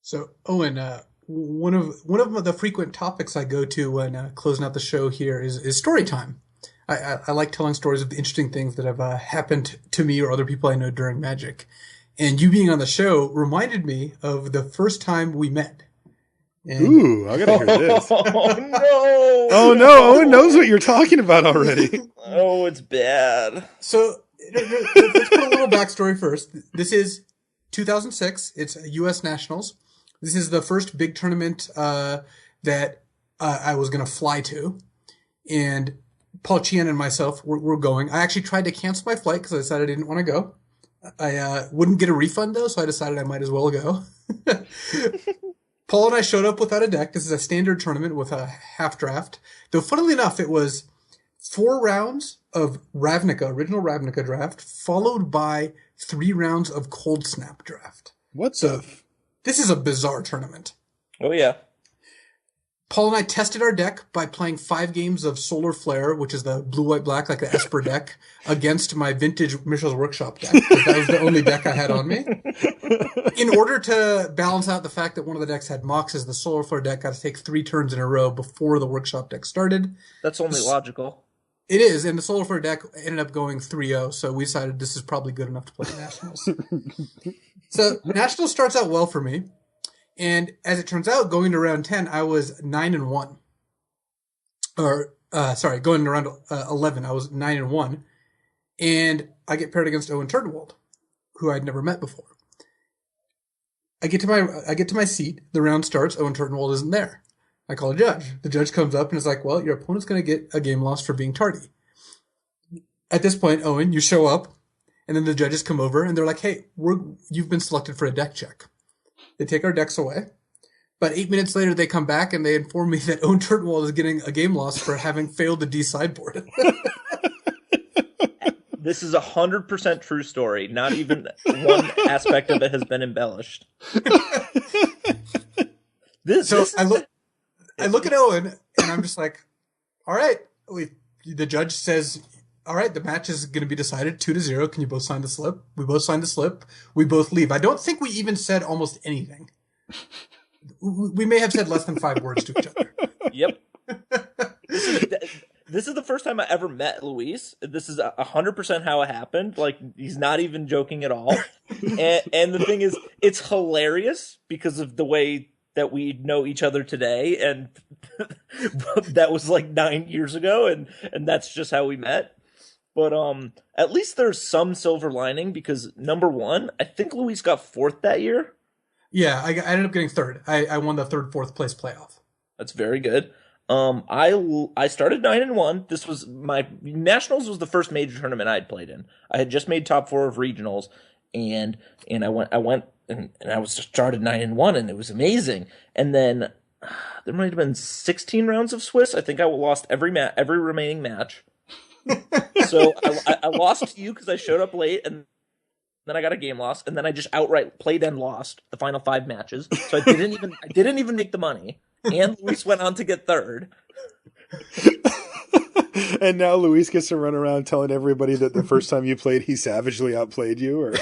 So, Owen, one of the frequent topics I go to when closing out the show here is story time. I like telling stories of the interesting things that have happened to me or other people I know during Magic. And you being on the show reminded me of the first time we met. And Ooh, I gotta hear this. Oh no! Oh no, Owen knows what you're talking about already. Oh, it's bad. so let's put a little backstory first. This is 2006. It's U.S. Nationals. This is the first big tournament that I was going to fly to. And Paul Chian and myself were going. I actually tried to cancel my flight because I decided I didn't want to go. I wouldn't get a refund, though, so I decided I might as well go. Paul and I showed up without a deck. This is a standard tournament with a half draft. Though, funnily enough, it was 4 rounds of Ravnica, original Ravnica draft, followed by 3 rounds of Cold Snap draft. What So the? this is a bizarre tournament. Oh yeah. Paul and I tested our deck by playing 5 games of Solar Flare, which is the blue-white-black, like the Esper deck, against my vintage Michelle's Workshop deck. That was the only deck I had on me. In order to balance out the fact that one of the decks had Moxes, the Solar Flare deck got to take 3 turns in a row before the Workshop deck started. That's only logical. It is, and the Solar Flare deck ended up going 3-0, so we decided this is probably good enough to play Nationals. So Nationals starts out well for me. And as it turns out, going to round 10, I was 9-1. Going to round 11, I was 9-1. And I get paired against Owen Turtenwald, who I'd never met before. I get to my seat. The round starts. Owen Turtenwald isn't there. I call a judge. The judge comes up and is like, "Well, your opponent's going to get a game loss for being tardy." At this point, Owen, you show up, and then the judges come over and they're like, "Hey, you've been selected for a deck check." They take our decks away. But 8 minutes later, they come back and they inform me that Owen Turtenwald is getting a game loss for having failed to D-sideboard. This is 100% true story. Not even one aspect of it has been embellished. I look at Owen and I'm just like, all right. The judge says, all right, the match is going to be decided 2-0. Can you both sign the slip? We both sign the slip. We both leave. I don't think we even said almost anything. We may have said less than 5 words to each other. Yep. This is the first time I ever met Luis. This is 100% how it happened. Like, he's not even joking at all. And the thing is, it's hilarious because of the way that we know each other today. And that was like 9 years ago. And that's just how we met. But at least there's some silver lining because, number one, I think Luis got 4th that year. Yeah, I ended up getting 3rd. I won the 3rd, 4th place playoff. That's very good. I started 9-1. This was my Nationals was the first major tournament I had played in. I had just made top 4 of regionals, and I went and I was just started 9-1, and it was amazing. And then there might have been 16 rounds of Swiss. I think I lost every remaining match. So I lost to you because I showed up late, and then I got a game loss, and then I just outright played and lost the final 5 matches. So I didn't even make the money. And Luis went on to get 3rd. And now Luis gets to run around telling everybody that the first time you played, he savagely outplayed you. Or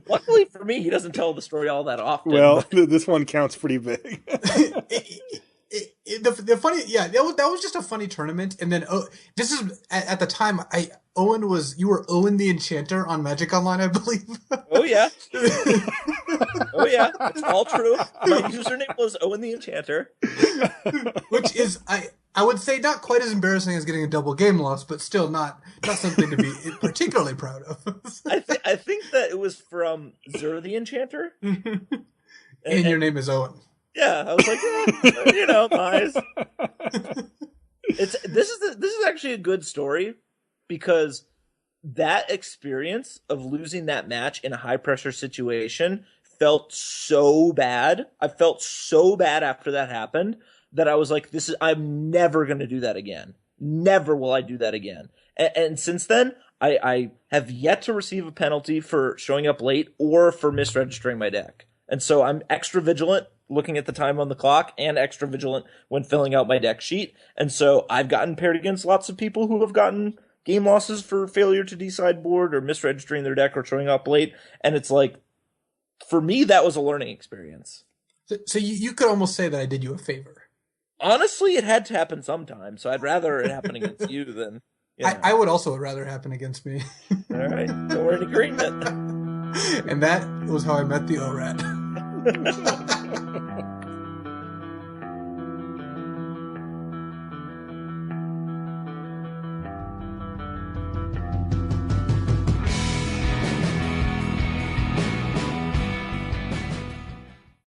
luckily for me, he doesn't tell the story all that often. Well, this one counts pretty big. The funny, yeah, that was just a funny tournament. And then this is at the time you were Owen the Enchanter on Magic Online, I believe. Oh yeah, oh yeah, it's all true. My username was Owen the Enchanter, which is I would say not quite as embarrassing as getting a double game loss, but still not something to be particularly proud of. I think that it was from Zur the Enchanter, and your name is Owen. Yeah, I was like, nice. This is actually a good story because that experience of losing that match in a high pressure situation felt so bad. I felt so bad after that happened that I was like, I'm never going to do that again. Never will I do that again. And since then, I have yet to receive a penalty for showing up late or for misregistering my deck. And so I'm extra vigilant looking at the time on the clock and extra vigilant when filling out my deck sheet. And so I've gotten paired against lots of people who have gotten game losses for failure to decide board or misregistering their deck or showing up late. And it's like, for me, that was a learning experience. So you could almost say that I did you a favor. Honestly, it had to happen sometime, so I'd rather it happen against you than. I would also rather happen against me. All right, so we're in agreement. And that was how I met the ORAT.